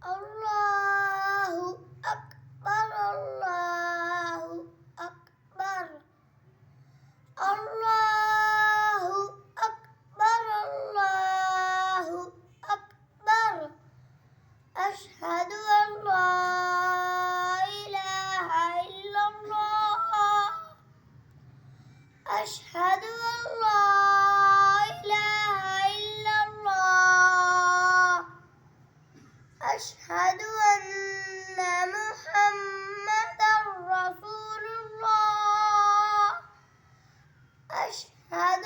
الله أكبر الله أكبر الله أكبر الله أكبر أشهد أن لا إله إلا الله أشهد أن لا إله إلا الله أشهد أن محمدا رسول الله أشهد